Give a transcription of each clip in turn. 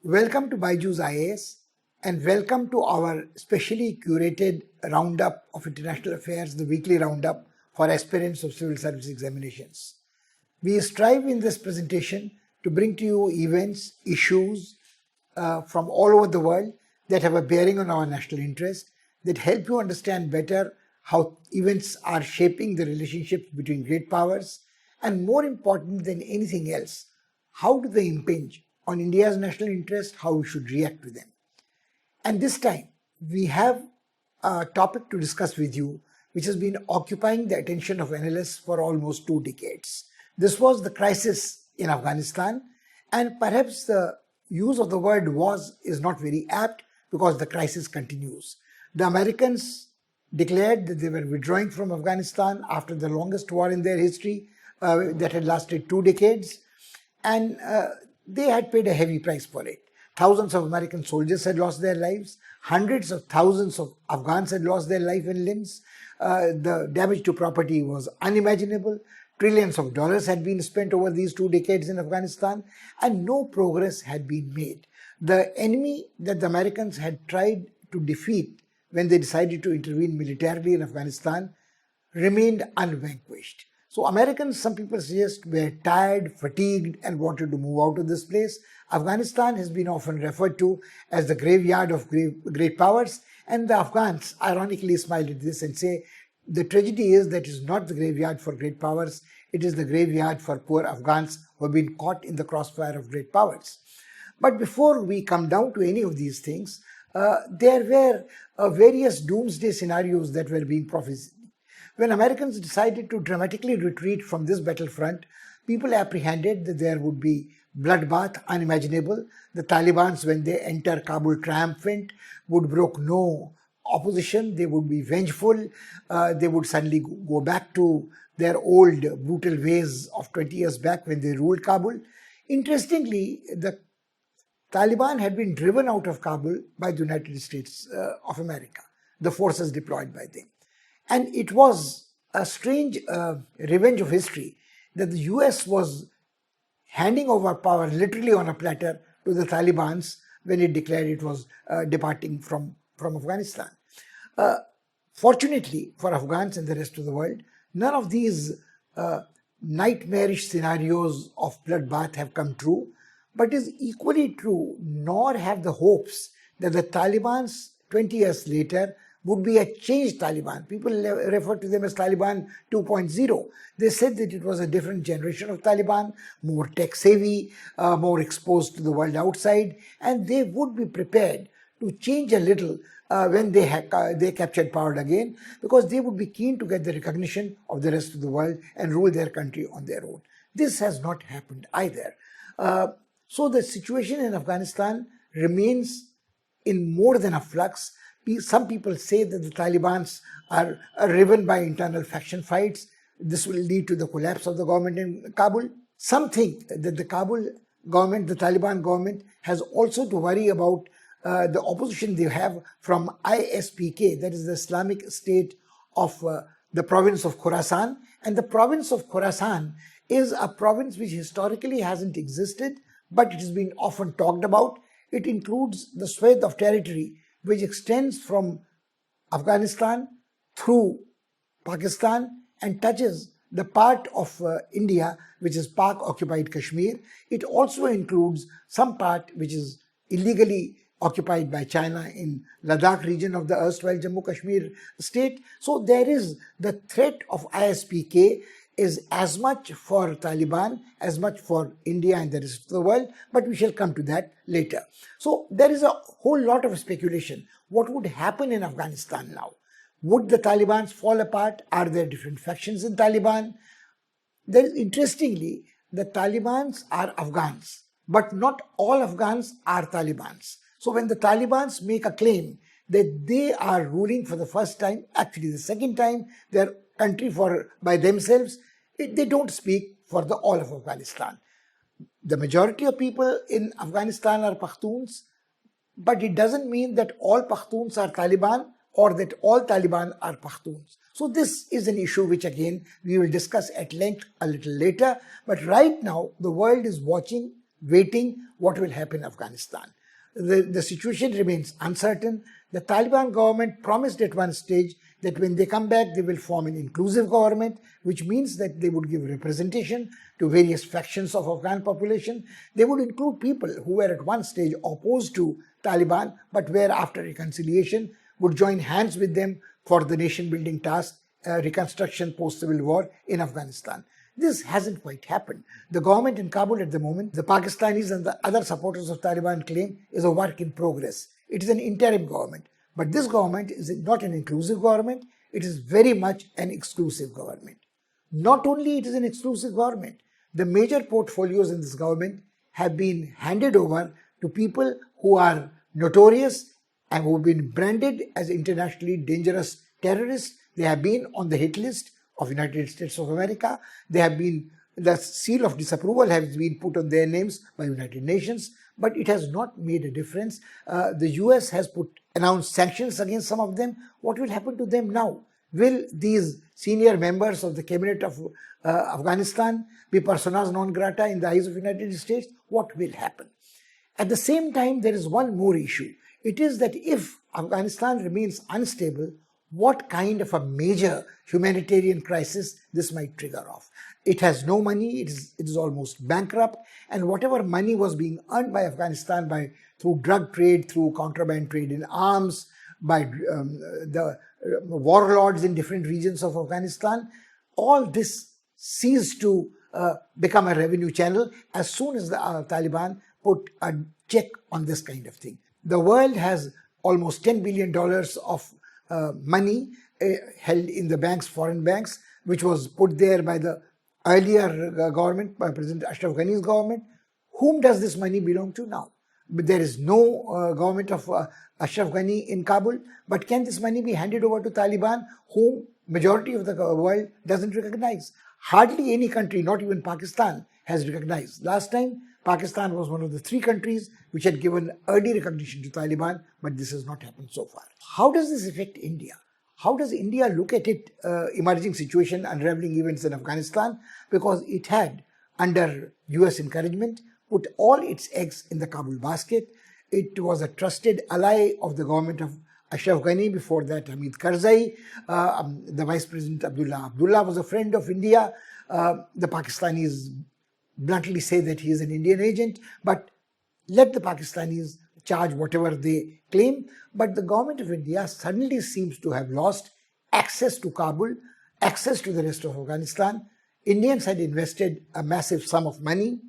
Welcome to BYJU'S IAS and welcome to our specially curated roundup of international affairs, the weekly roundup for aspirants of civil service examinations. We strive in this presentation to bring to you events, issues from all over the world that have a bearing on our national interest, that help you understand better how events are shaping the relationships between great powers, and more important than anything else, how do they impinge on India's national interest, how we should react to them. And this time, we have a topic to discuss with you which has been occupying the attention of analysts for almost 2 decades. This was the crisis in Afghanistan, and perhaps the use of the word was is not very apt because the crisis continues. The Americans declared that they were withdrawing from Afghanistan after the longest war in their history that had lasted 2 decades, and they had paid a heavy price for it. Thousands of American soldiers had lost their lives. Hundreds of thousands of Afghans had lost their life and limbs. The damage to property was unimaginable. Trillions of dollars had been spent over these 2 decades in Afghanistan, and no progress had been made. The enemy that the Americans had tried to defeat when they decided to intervene militarily in Afghanistan remained unvanquished. So Americans, some people suggest, were tired, fatigued, and wanted to move out of this place. Afghanistan has been often referred to as the graveyard of great powers, and the Afghans ironically smile at this and say, the tragedy is that it is not the graveyard for great powers, it is the graveyard for poor Afghans who have been caught in the crossfire of great powers. But before we come down to any of these things, there were various doomsday scenarios that were being prophesied. When Americans decided to dramatically retreat from this battlefront, people apprehended that there would be bloodbath unimaginable. The Taliban, when they enter Kabul triumphant, would brook no opposition. They would be vengeful. They would suddenly go back to their old brutal ways of 20 years back when they ruled Kabul. Interestingly, the Taliban had been driven out of Kabul by the United States of America, the forces deployed by them. And it was a strange revenge of history that the US was handing over power literally on a platter to the Taliban when it declared it was departing from Afghanistan. Fortunately for Afghans and the rest of the world, none of these nightmarish scenarios of bloodbath have come true, but is equally true, nor have the hopes that the Taliban 20 years later would be a changed Taliban. People refer to them as Taliban 2.0. They said that it was a different generation of Taliban, more tech-savvy, more exposed to the world outside, and they would be prepared to change a little when they captured power again, because they would be keen to get the recognition of the rest of the world and rule their country on their own. This has not happened either. So the situation in Afghanistan remains in more than a flux. Some people say that the Taliban are riven by internal faction fights. This will lead to the collapse of the government in Kabul. Some think that the Kabul government, the Taliban government, has also to worry about the opposition they have from ISPK, that is the Islamic State of the province of Khorasan. And the province of Khorasan is a province which historically hasn't existed, but it has been often talked about. It includes the swathe of territory which extends from Afghanistan through Pakistan and touches the part of India which is Pak-occupied Kashmir. It also includes some part which is illegally occupied by China in Ladakh region of the erstwhile Jammu Kashmir state. So there is the threat of ISPK is as much for Taliban, as much for India and the rest of the world, but we shall come to that later. So there is a whole lot of speculation. What would happen in Afghanistan now? Would the Taliban fall apart? Are there different factions in Taliban? Interestingly, the Taliban are Afghans, but not all Afghans are Taliban. So when the Taliban make a claim that they are ruling for the first time, actually the second time, their country by themselves, they don't speak for the all of Afghanistan. The majority of people in Afghanistan are Pakhtuns, but it doesn't mean that all Pakhtuns are Taliban or that all Taliban are Pakhtuns. So this is an issue which again we will discuss at length a little later. But right now the world is watching waiting what will happen in Afghanistan. The situation remains uncertain. The Taliban government promised at one stage that when they come back, they will form an inclusive government, which means that they would give representation to various factions of Afghan population. They would include people who were at one stage opposed to Taliban, but were after reconciliation would join hands with them for the nation-building task, reconstruction post-civil war in Afghanistan. This hasn't quite happened. The government in Kabul at the moment, the Pakistanis and the other supporters of Taliban claim, is a work in progress. It is an interim government. But this government is not an inclusive government, it is very much an exclusive government. Not only it is an exclusive government, the major portfolios in this government have been handed over to people who are notorious and who have been branded as internationally dangerous terrorists. They have been on the hit list of United States of America. They have been, the seal of disapproval has been put on their names by United Nations, but it has not made a difference. The US has announced sanctions against some of them. What will happen to them now? Will these senior members of the cabinet of Afghanistan be personas non grata in the eyes of United States? What will happen? At the same time, there is one more issue. It is that if Afghanistan remains unstable, what kind of a major humanitarian crisis this might trigger off. It has no money, it is almost bankrupt, and whatever money was being earned by Afghanistan through drug trade, through contraband trade in arms, by the warlords in different regions of Afghanistan, all this ceased to become a revenue channel as soon as the Taliban put a check on this kind of thing. The world has almost $10 billion of money held in the banks, foreign banks, which was put there by the earlier government, by President Ashraf Ghani's government. Whom does this money belong to now? But there is no government of Ashraf Ghani in Kabul. But can this money be handed over to Taliban, whom majority of the world doesn't recognize? Hardly any country, not even Pakistan, has recognized. Last time, Pakistan was one of the 3 countries which had given early recognition to Taliban, but this has not happened so far. How does this affect India? How does India look at it, emerging situation, unraveling events in Afghanistan? Because it had, under US encouragement, put all its eggs in the Kabul basket. It was a trusted ally of the government of Ashraf Ghani, before that Hamid Karzai. The Vice President Abdullah was a friend of India. The Pakistanis bluntly say that he is an Indian agent, but let the Pakistanis charge whatever they claim. But the government of India suddenly seems to have lost access to Kabul, access to the rest of Afghanistan. Indians had invested a massive sum of money,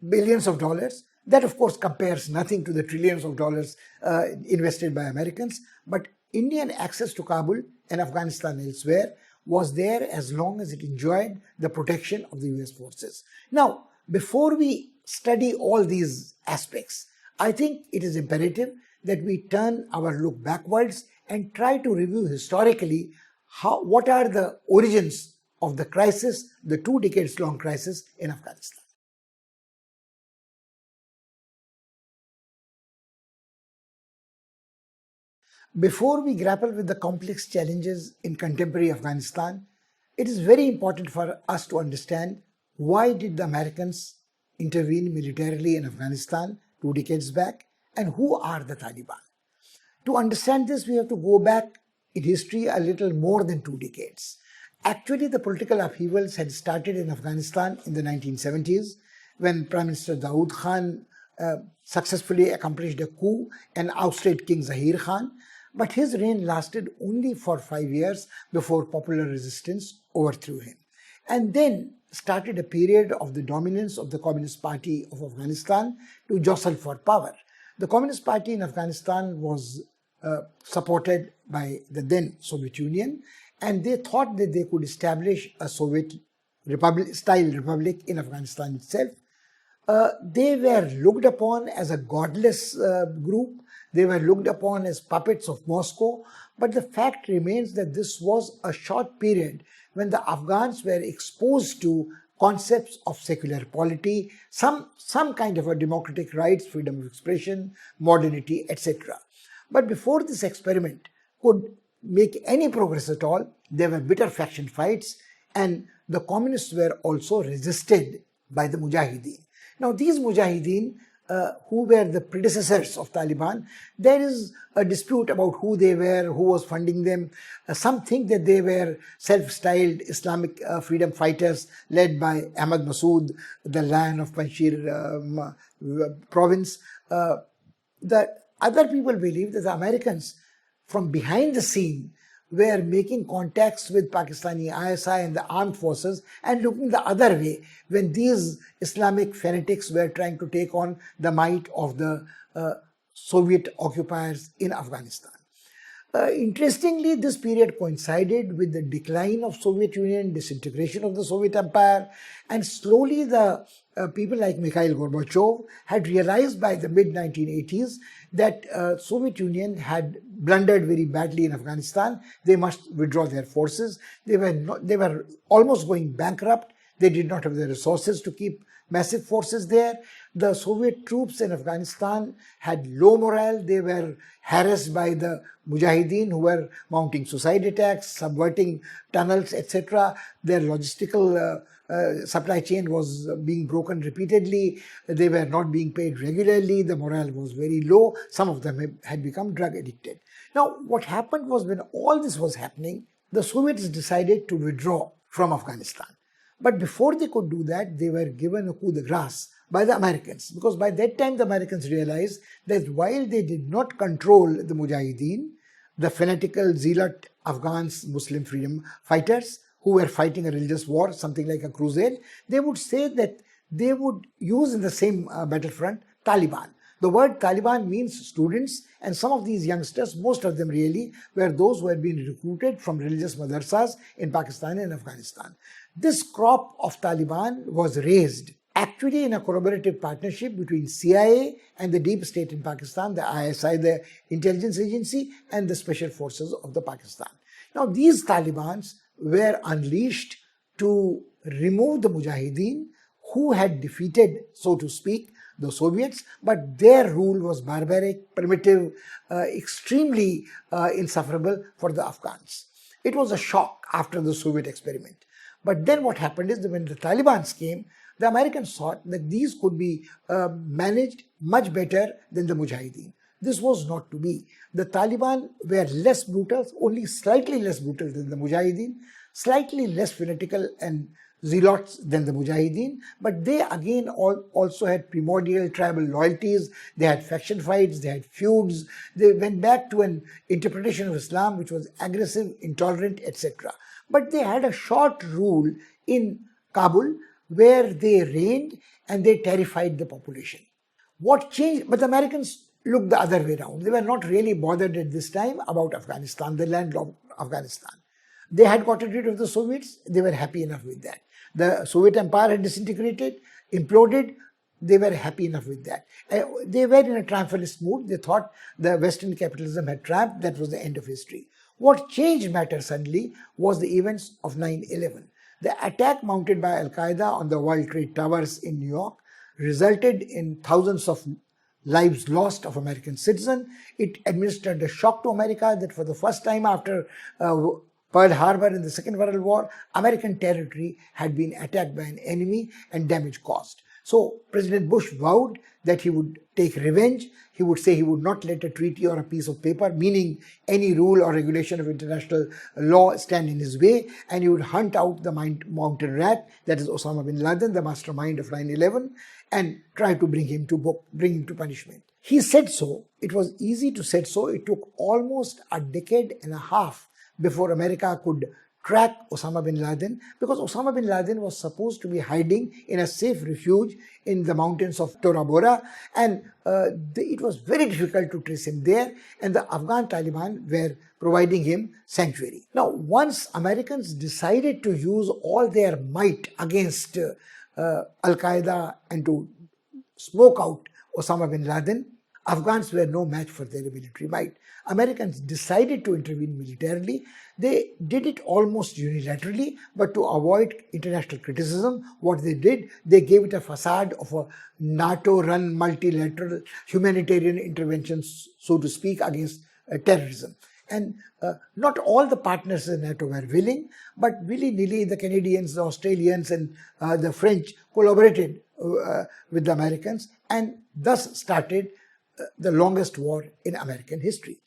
billions of dollars. That, of course, compares nothing to the trillions of dollars invested by Americans. But Indian access to Kabul and Afghanistan elsewhere was there as long as it enjoyed the protection of the US forces. Now, before we study all these aspects, I think it is imperative that we turn our look backwards and try to review historically what are the origins of the crisis, the 2 decades long crisis in Afghanistan. Before we grapple with the complex challenges in contemporary Afghanistan, it is very important for us to understand why did the Americans intervene militarily in Afghanistan 2 decades back, and who are the Taliban. To understand this, we have to go back in history a little more than 2 decades. Actually, the political upheavals had started in Afghanistan in the 1970s when Prime Minister Dawood Khan successfully accomplished a coup and ousted King Zahir Khan. But his reign lasted only for 5 years before popular resistance overthrew him. And then started a period of the dominance of the Communist Party of Afghanistan to jostle for power. The Communist Party in Afghanistan was supported by the then Soviet Union, and they thought that they could establish a Soviet style republic in Afghanistan itself. They were looked upon as a godless group. They were looked upon as puppets of Moscow. But the fact remains that this was a short period when the Afghans were exposed to concepts of secular polity, some kind of a democratic rights, freedom of expression, modernity, etc. But before this experiment could make any progress at all, there were bitter faction fights, and the communists were also resisted by the Mujahideen. Now, these Mujahideen, who were the predecessors of Taliban, there is a dispute about who they were, who was funding them. Some think that they were self-styled Islamic freedom fighters led by Ahmad Massoud, the Lion of Panjshir province. The other people believe that the Americans, from behind the scene, were making contacts with Pakistani ISI and the armed forces and looking the other way when these Islamic fanatics were trying to take on the might of the Soviet occupiers in Afghanistan. Interestingly, this period coincided with the decline of Soviet Union, disintegration of the Soviet Empire, and slowly the people like Mikhail Gorbachev had realized by the mid-1980s that Soviet Union had blundered very badly in Afghanistan. They must withdraw their forces. They were almost going bankrupt. They did not have the resources to keep massive forces there. The Soviet troops in Afghanistan had low morale. They were harassed by the Mujahideen who were mounting suicide attacks, subverting tunnels, etc. Their logistical supply chain was being broken repeatedly. They were not being paid regularly. The morale was very low. Some of them had become drug addicted. Now, what happened was when all this was happening, the Soviets decided to withdraw from Afghanistan. But before they could do that, they were given a coup de grace by the Americans, because by that time the Americans realized that while they did not control the Mujahideen, the fanatical zealot Afghans Muslim freedom fighters who were fighting a religious war, something like a crusade, they would say that they would use in the same battlefront Taliban. The word Taliban means students, and some of these youngsters, most of them really, were those who had been recruited from religious madrasas in Pakistan and Afghanistan. This crop of Taliban was raised actually in a collaborative partnership between CIA and the deep state in Pakistan, the ISI, the intelligence agency, and the special forces of the Pakistan. Now, these Talibans were unleashed to remove the Mujahideen who had defeated, so to speak, the Soviets, but their rule was barbaric, primitive, extremely insufferable for the Afghans. It was a shock after the Soviet experiment. But then what happened is that when the Taliban came, the Americans thought that these could be managed much better than the Mujahideen. This was not to be. The Taliban were less brutal, only slightly less brutal than the Mujahideen, slightly less fanatical and zealots than the Mujahideen, but they again also had primordial tribal loyalties. They had faction fights, they had feuds. They went back to an interpretation of Islam which was aggressive, intolerant, etc. But they had a short rule in Kabul where they reigned and they terrified the population. What changed? But the Americans looked the other way around. They were not really bothered at this time about Afghanistan, the landlocked Afghanistan. They had gotten rid of the Soviets. They were happy enough with that. The Soviet Empire had disintegrated, imploded. They were happy enough with that. They were in a triumphalist mood. They thought the Western capitalism had triumphed. That was the end of history. What changed matters suddenly was the events of 9/11. The attack mounted by Al-Qaeda on the World Trade Towers in New York resulted in thousands of lives lost of American citizens. It administered a shock to America that for the first time after Pearl Harbor in the Second World War, American territory had been attacked by an enemy and damage caused. So President Bush vowed that he would take revenge. He would say he would not let a treaty or a piece of paper, meaning any rule or regulation of international law, stand in his way, and he would hunt out the mountain rat, that is Osama bin Laden, the mastermind of 9/11, and try to bring him to book, bring him to punishment. He said so. It was easy to say so. It took almost a decade and a half before America could track Osama bin Laden, because Osama bin Laden was supposed to be hiding in a safe refuge in the mountains of Tora Bora, and it was very difficult to trace him there, and the Afghan Taliban were providing him sanctuary. Now, once Americans decided to use all their might against Al-Qaeda and to smoke out Osama bin Laden, Afghans were no match for their military might. Americans decided to intervene militarily. They did it almost unilaterally, but to avoid international criticism, what they did, they gave it a facade of a NATO-run multilateral humanitarian intervention, so to speak, against terrorism. And not all the partners in NATO were willing, but willy-nilly the Canadians, the Australians, and the French collaborated with the Americans, and thus started the longest war in American history.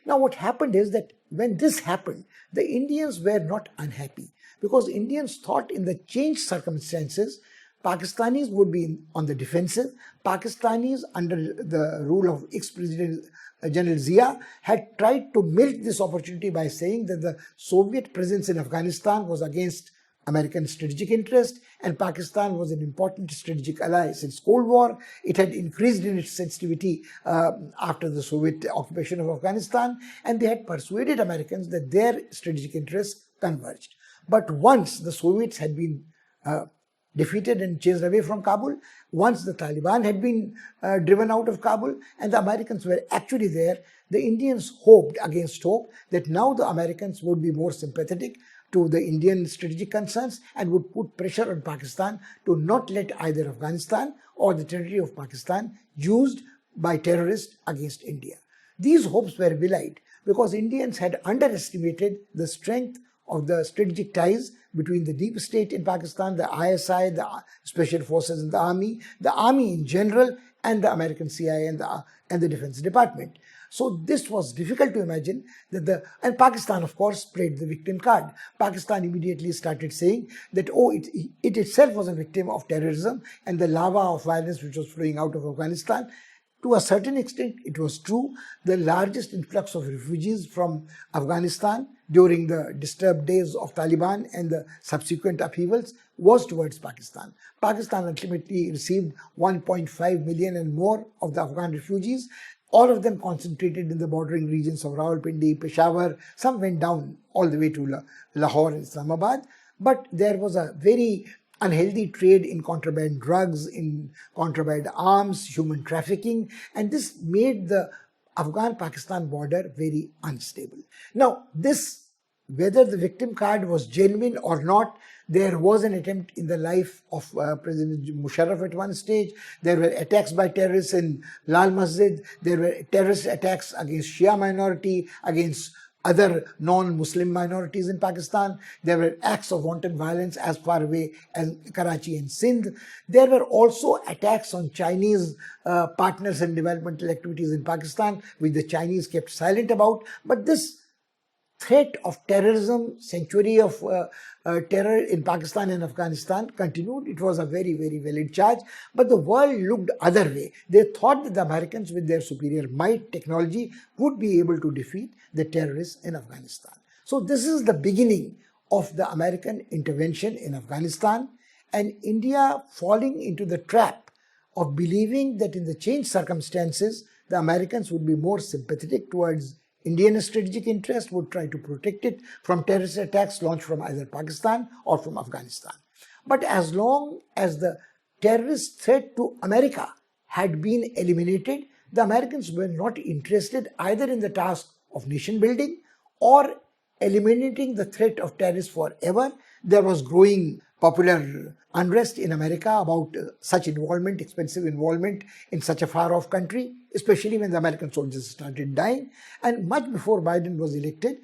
Now, what happened is that when this happened, the Indians were not unhappy, because Indians thought in the changed circumstances, Pakistanis would be on the defensive. Pakistanis, under the rule of ex-President General Zia, had tried to milk this opportunity by saying that the Soviet presence in Afghanistan was against American strategic interest, and Pakistan was an important strategic ally since Cold War. It had increased in its sensitivity after the Soviet occupation of Afghanistan, and they had persuaded Americans that their strategic interests converged. But once the Soviets had been defeated and chased away from Kabul, once the Taliban had been driven out of Kabul and the Americans were actually there, the Indians hoped against hope that now the Americans would be more sympathetic to the Indian strategic concerns and would put pressure on Pakistan to not let either Afghanistan or the territory of Pakistan used by terrorists against India. These hopes were belied because Indians had underestimated the strength of the strategic ties between the deep state in Pakistan, the ISI, the special forces in the army in general, and the American CIA and the Defense Department. So this was difficult to imagine that and Pakistan, of course, played the victim card. Pakistan immediately started saying that, it itself was a victim of terrorism and the lava of violence which was flowing out of Afghanistan. To a certain extent, it was true. The largest influx of refugees from Afghanistan during the disturbed days of Taliban and the subsequent upheavals was towards Pakistan. Pakistan ultimately received 1.5 million and more of the Afghan refugees, all of them concentrated in the bordering regions of Rawalpindi, Peshawar. Some went down all the way to Lahore and Islamabad. But there was a very unhealthy trade in contraband drugs, in contraband arms, human trafficking, and this made the Afghan-Pakistan border very unstable. Now, whether the victim card was genuine or not, there was an attempt in the life of President Musharraf at one stage. There were attacks by terrorists in Lal Masjid. There were terrorist attacks against Shia minority, against other non-Muslim minorities in Pakistan. There were acts of wanton violence as far away as Karachi and Sindh. There were also attacks on Chinese partners and developmental activities in Pakistan, which the Chinese kept silent about. But this threat of terrorism, century of terror in Pakistan and Afghanistan continued. It was a very, very valid charge. But the world looked other way. They thought that the Americans, with their superior might, technology, would be able to defeat the terrorists in Afghanistan. So this is the beginning of the American intervention in Afghanistan, and India falling into the trap of believing that in the changed circumstances, the Americans would be more sympathetic towards Indian strategic interest, would try to protect it from terrorist attacks launched from either Pakistan or from Afghanistan. But as long as the terrorist threat to America had been eliminated, the Americans were not interested either in the task of nation building or eliminating the threat of terrorists forever. There was growing popular unrest in America about such involvement, expensive involvement in such a far-off country, especially when the American soldiers started dying. And much before Biden was elected,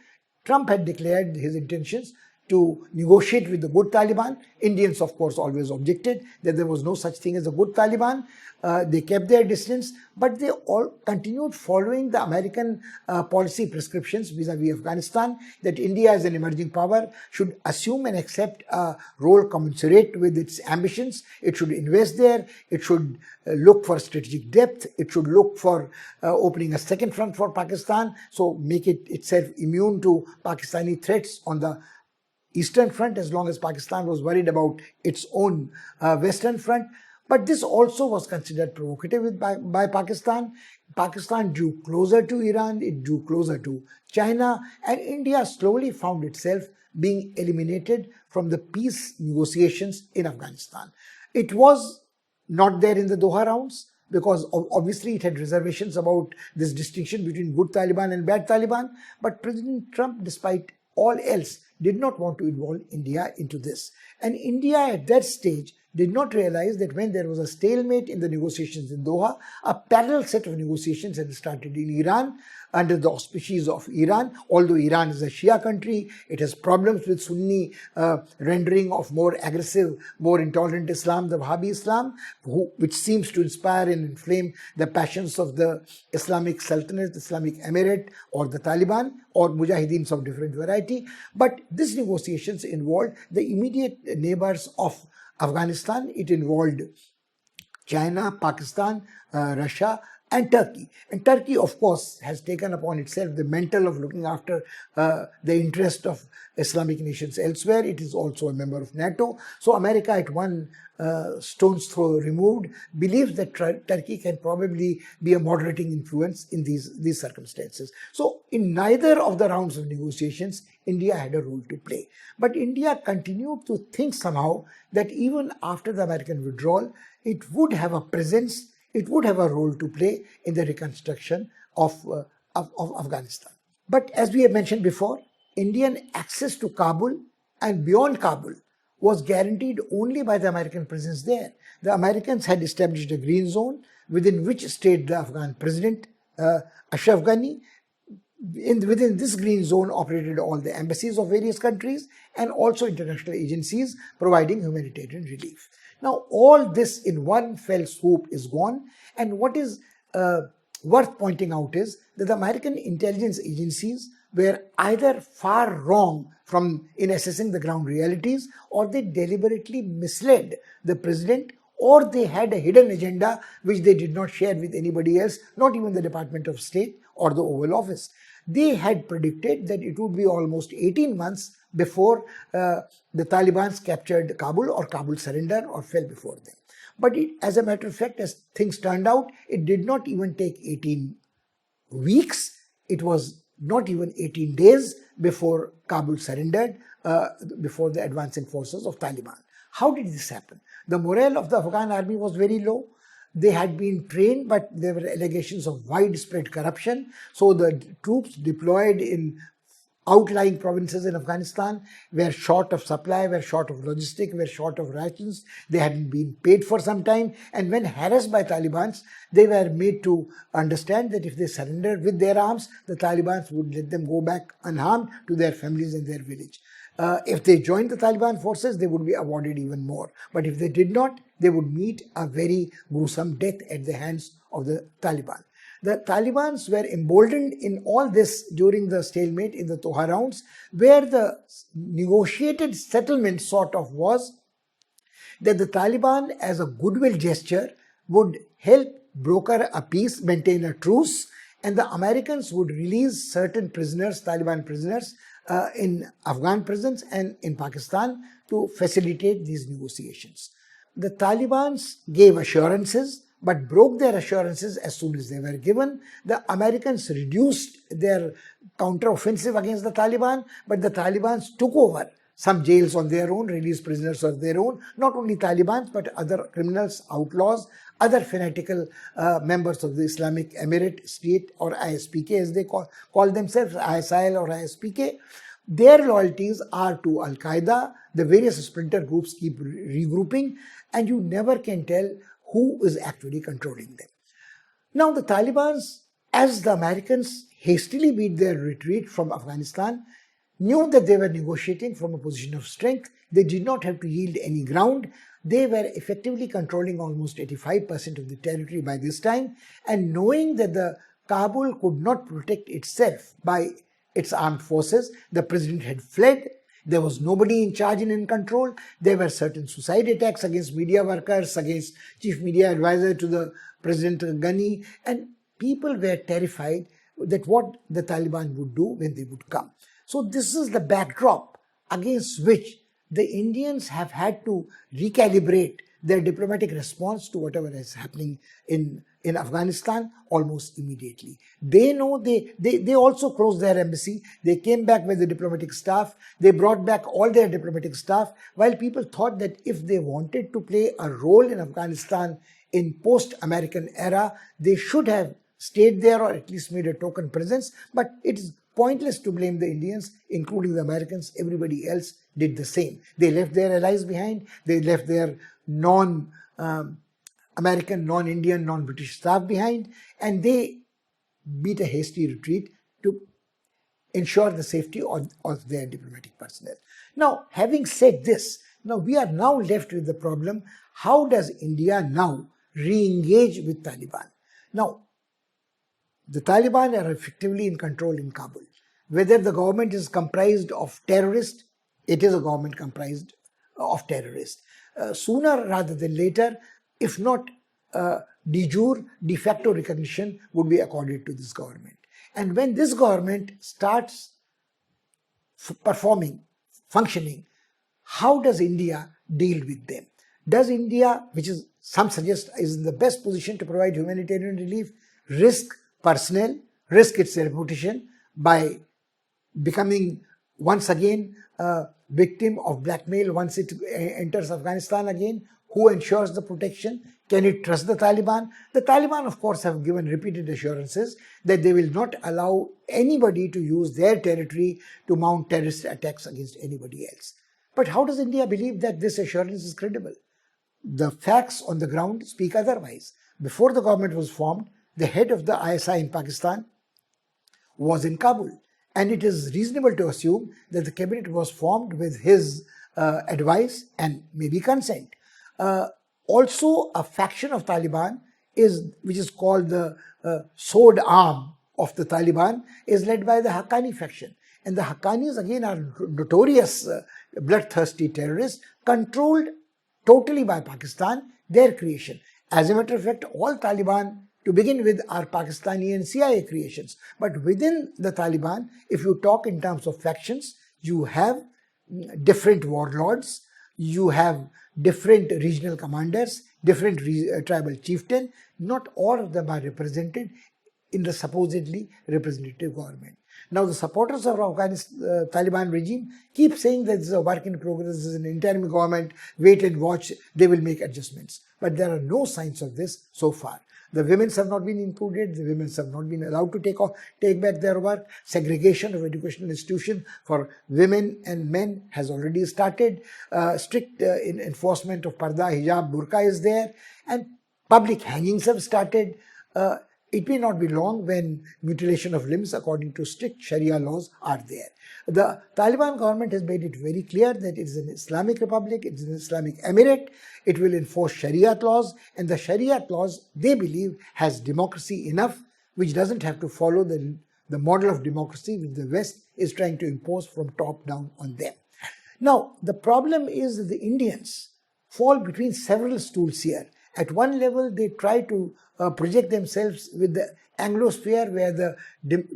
Trump had declared his intentions to negotiate with the good Taliban. Indians, of course, always objected that there was no such thing as a good Taliban. They kept their distance, but they all continued following the American policy prescriptions vis-a-vis Afghanistan, that India as an emerging power should assume and accept a role commensurate with its ambitions. It should invest there. It should look for strategic depth. It should look for opening a second front for Pakistan, so make it itself immune to Pakistani threats on the Eastern Front, as long as Pakistan was worried about its own Western Front. But this also was considered provocative by Pakistan. Pakistan drew closer to Iran, it drew closer to China, and India slowly found itself being eliminated from the peace negotiations in Afghanistan. It was not there in the Doha rounds, because obviously it had reservations about this distinction between good Taliban and bad Taliban. But President Trump, despite all else, did not want to involve India into this. And India at that stage did not realize that when there was a stalemate in the negotiations in Doha, a parallel set of negotiations had started in Iran. under the auspices of Iran. Although Iran is a Shia country, it has problems with Sunni rendering of more aggressive, more intolerant Islam, the Wahhabi Islam, which seems to inspire and inflame the passions of the Islamic Sultanate, Islamic Emirate, or the Taliban, or Mujahideens of different variety. But these negotiations involved the immediate neighbors of Afghanistan. It involved China, Pakistan, Russia, and Turkey. And Turkey, of course, has taken upon itself the mantle of looking after the interest of Islamic nations elsewhere. It is also a member of NATO. So America, at one stone's throw removed, believes that Turkey can probably be a moderating influence in these circumstances. So in neither of the rounds of negotiations, India had a role to play. But India continued to think somehow that even after the American withdrawal, it would have a presence, it would have a role to play in the reconstruction of Afghanistan. But as we have mentioned before, Indian access to Kabul and beyond Kabul was guaranteed only by the American presence there. The Americans had established a green zone within which stayed the Afghan president, Ashraf Ghani. Within this green zone operated all the embassies of various countries and also international agencies providing humanitarian relief. Now, all this in one fell swoop is gone, and what is worth pointing out is that the American intelligence agencies were either far wrong in assessing the ground realities, or they deliberately misled the president, or they had a hidden agenda which they did not share with anybody else, not even the Department of State or the Oval Office. They had predicted that it would be almost 18 months before the Taliban captured Kabul, or Kabul surrendered or fell before them. But as a matter of fact, as things turned out, it did not even take 18 weeks. It was not even 18 days before Kabul surrendered, before the advancing forces of Taliban. How did this happen? The morale of the Afghan army was very low. They had been trained, but there were allegations of widespread corruption. So the troops deployed in outlying provinces in Afghanistan were short of supply, were short of logistics, were short of rations. They hadn't been paid for some time. And when harassed by Taliban, they were made to understand that if they surrendered with their arms, the Taliban would let them go back unharmed to their families and their village. If they joined the Taliban forces, they would be awarded even more. But if they did not, they would meet a very gruesome death at the hands of the Taliban. The Taliban were emboldened in all this during the stalemate in the Doha rounds, where the negotiated settlement sort of was that the Taliban, as a goodwill gesture, would help broker a peace, maintain a truce, and the Americans would release certain prisoners, Taliban prisoners, in Afghan prisons and in Pakistan to facilitate these negotiations. The Taliban gave assurances but broke their assurances as soon as they were given. The Americans reduced their counteroffensive against the Taliban, but the Taliban took over some jails on their own, released prisoners on their own, not only Taliban but other criminals, outlaws, other fanatical members of the Islamic Emirate state, or ISPK as they call themselves, ISIL or ISPK. Their loyalties are to Al-Qaeda. The various splinter groups keep regrouping, and you never can tell who is actually controlling them. Now the Taliban, as the Americans hastily beat their retreat from Afghanistan, knew that they were negotiating from a position of strength. They did not have to yield any ground. They were effectively controlling almost 85% of the territory by this time, and knowing that the Kabul could not protect itself by its armed forces, the president had fled. There was nobody in charge and in control. There were certain suicide attacks against media workers, against chief media advisor to the President Ghani, and people were terrified that what the Taliban would do when they would come. So this is the backdrop against which the Indians have had to recalibrate their diplomatic response to whatever is happening in Afghanistan almost immediately. They know they also closed their embassy. They came back with the diplomatic staff. They brought back all their diplomatic staff, while people thought that if they wanted to play a role in Afghanistan in post-American era, they should have stayed there or at least made a token presence. But it is pointless to blame the Indians, including the Americans. Everybody else did the same. They left their allies behind. They left their non-American, non-Indian, non-British staff behind, and they beat a hasty retreat to ensure the safety of their diplomatic personnel. Now, having said this, now we are now left with the problem, how does India now re-engage with Taliban? Now, the Taliban are effectively in control in Kabul. Whether the government is comprised of terrorists, it is a government comprised of terrorists. Sooner rather than later, if not de jure, de facto recognition would be accorded to this government. And when this government starts performing, functioning, how does India deal with them? Does India, which is some suggest is in the best position to provide humanitarian relief, risk personnel, risk its reputation by becoming once again a victim of blackmail once it enters Afghanistan again? Who ensures the protection? Can it trust the Taliban? The Taliban, of course, have given repeated assurances that they will not allow anybody to use their territory to mount terrorist attacks against anybody else. But how does India believe that this assurance is credible? The facts on the ground speak otherwise. Before the government was formed, the head of the ISI in Pakistan was in Kabul. And it is reasonable to assume that the cabinet was formed with his advice and maybe consent. Also, a faction of Taliban which is called the sword arm of the Taliban, is led by the Haqqani faction. And the Haqqanis again are notorious bloodthirsty terrorists controlled totally by Pakistan, their creation. As a matter of fact, all Taliban to begin with are Pakistani and CIA creations. But within the Taliban, if you talk in terms of factions, you have different warlords, you have different regional commanders, different tribal chieftains. Not all of them are represented in the supposedly representative government. Now, the supporters of Afghanistan Taliban regime keep saying that this is a work in progress, this is an interim government, wait and watch, they will make adjustments. But there are no signs of this so far. The women have not been included, the women have not been allowed to take back their work. Segregation of educational institutions for women and men has already started. Strict enforcement of parda, hijab, burqa is there, and public hangings have started. It may not be long when mutilation of limbs according to strict Sharia laws are there. The Taliban government has made it very clear that it is an Islamic republic, it is an Islamic emirate, it will enforce Sharia laws, and the Sharia laws, they believe, has democracy enough, which doesn't have to follow the model of democracy which the West is trying to impose from top down on them. Now, the problem is that the Indians fall between several stools here. At one level, they try to project themselves with the Anglosphere, where the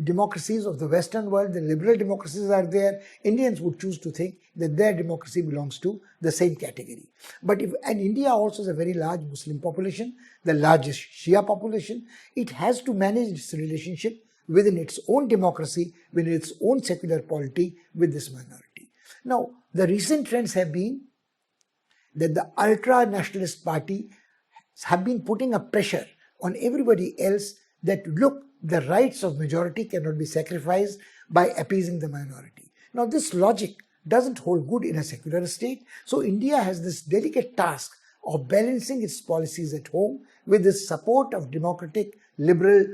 democracies of the Western world, the liberal democracies are there. Indians would choose to think that their democracy belongs to the same category. But and India also has a very large Muslim population, the largest Shia population. It has to manage its relationship within its own democracy, within its own secular polity with this minority. Now, the recent trends have been that the ultra-nationalist party have been putting a pressure on everybody else that, look, the rights of majority cannot be sacrificed by appeasing the minority. Now, this logic doesn't hold good in a secular state. So India has this delicate task of balancing its policies at home with the support of democratic, liberal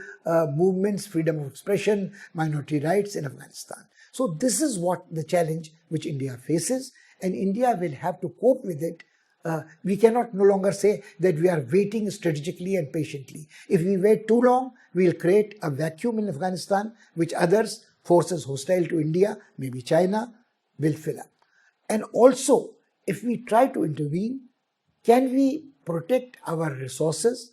movements, freedom of expression, minority rights in Afghanistan. So this is what the challenge which India faces, and India will have to cope with it. We cannot no longer say that we are waiting strategically and patiently. If we wait too long, we will create a vacuum in Afghanistan which others, forces hostile to India, maybe China, will fill up. And also, if we try to intervene, can we protect our resources,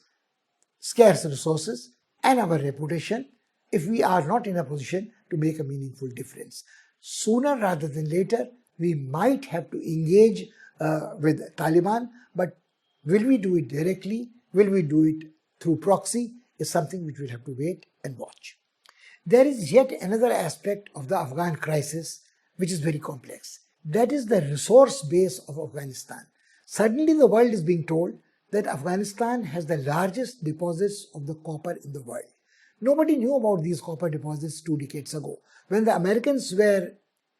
scarce resources, and our reputation if we are not in a position to make a meaningful difference? Sooner rather than later, we might have to engage with Taliban, but will we do it directly? Will we do it through proxy? Is something which we'll have to wait and watch. There is yet another aspect of the Afghan crisis which is very complex. That is the resource base of Afghanistan. Suddenly the world is being told that Afghanistan has the largest deposits of the copper in the world. Nobody knew about these copper deposits 2 decades ago. When the Americans were,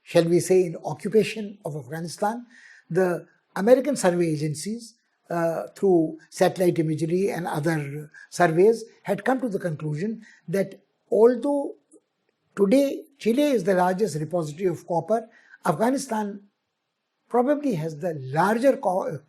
shall we say, in occupation of Afghanistan, the American survey agencies, through satellite imagery and other surveys, had come to the conclusion that although today Chile is the largest repository of copper, Afghanistan probably has the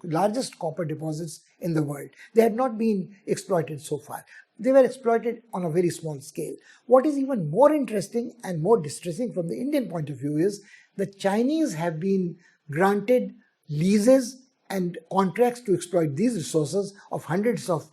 largest copper deposits in the world. They have not been exploited so far. They were exploited on a very small scale. What is even more interesting and more distressing from the Indian point of view is the Chinese have been granted leases and contracts to exploit these resources of hundreds of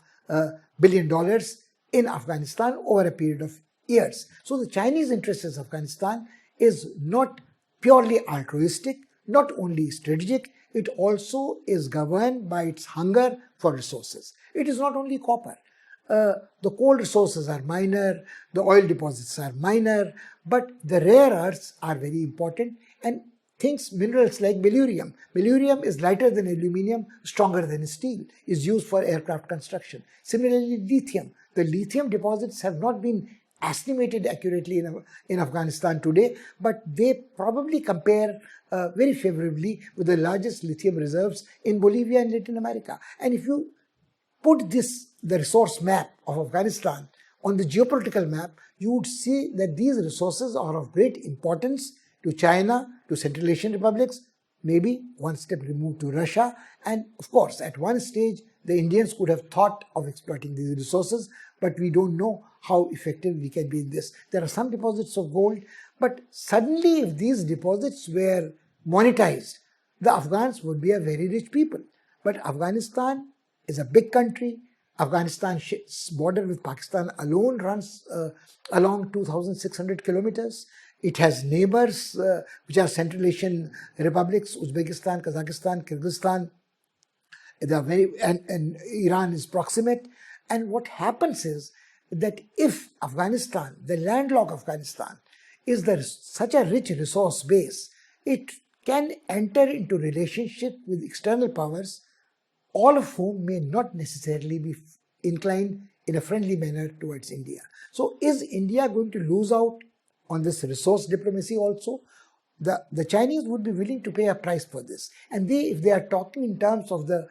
billion dollars in Afghanistan over a period of years. So the Chinese interest in Afghanistan is not purely altruistic, not only strategic, it also is governed by its hunger for resources. It is not only copper. The coal resources are minor, the oil deposits are minor, but the rare earths are very important, and minerals like beryllium. Beryllium is lighter than aluminium, stronger than steel, is used for aircraft construction. Similarly, lithium. The lithium deposits have not been estimated accurately in Afghanistan today, but they probably compare very favorably with the largest lithium reserves in Bolivia and Latin America. And if you put the resource map of Afghanistan on the geopolitical map, you would see that these resources are of great importance to China, to Central Asian republics, maybe one step removed to Russia, and of course at one stage the Indians could have thought of exploiting these resources, but we don't know how effective we can be in this. There are some deposits of gold, but suddenly if these deposits were monetized, the Afghans would be a very rich people. But Afghanistan is a big country. Afghanistan's border with Pakistan alone runs along 2,600 kilometers. It has neighbors which are Central Asian republics, Uzbekistan, Kazakhstan, Kyrgyzstan, and Iran is proximate. And what happens is that if Afghanistan, the landlocked Afghanistan, is such a rich resource base, it can enter into relationship with external powers, all of whom may not necessarily be inclined in a friendly manner towards India. So is India going to lose out on this resource diplomacy also? The Chinese would be willing to pay a price for this. And if they are talking in terms of the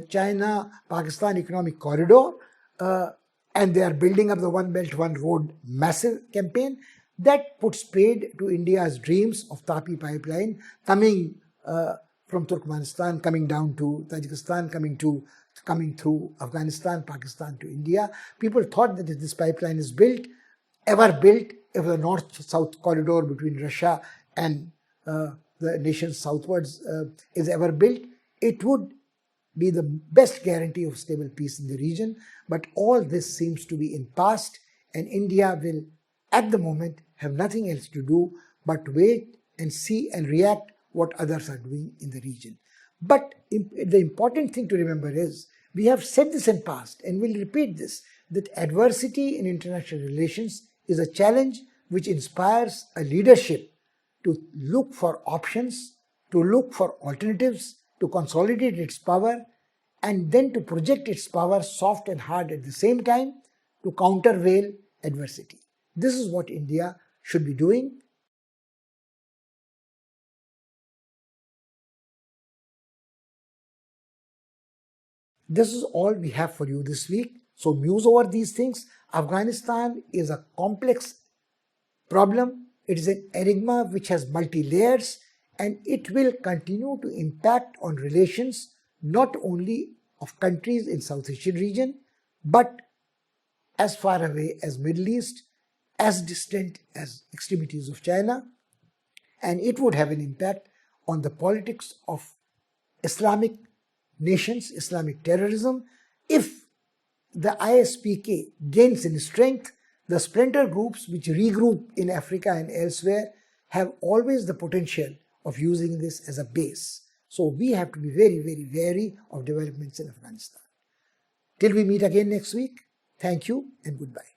China-Pakistan economic corridor, and they are building up the One Belt, One Road massive campaign, that puts paid to India's dreams of Tapi pipeline coming from Turkmenistan, coming down to Tajikistan, coming through Afghanistan, Pakistan to India. People thought that if this pipeline is ever built, if the north-south corridor between Russia and the nations southwards is ever built, it would be the best guarantee of stable peace in the region. But all this seems to be in past, and India will, at the moment, have nothing else to do but wait and see and react what others are doing in the region. But the important thing to remember is, we have said this in past and we'll repeat this, that adversity in international relations is a challenge which inspires a leadership to look for options, to look for alternatives, to consolidate its power, and then to project its power soft and hard at the same time to countervail adversity. This is what India should be doing. This is all we have for you this week. So muse over these things. Afghanistan is a complex problem. It is an enigma which has multi-layers, and it will continue to impact on relations not only of countries in South Asian region, but as far away as Middle East, as distant as extremities of China, and it would have an impact on the politics of Islamic nations, Islamic terrorism. If the ISPK gains in strength, the splinter groups which regroup in Africa and elsewhere have always the potential of using this as a base. So we have to be very, very wary of developments in Afghanistan. Till we meet again next week, thank you and goodbye.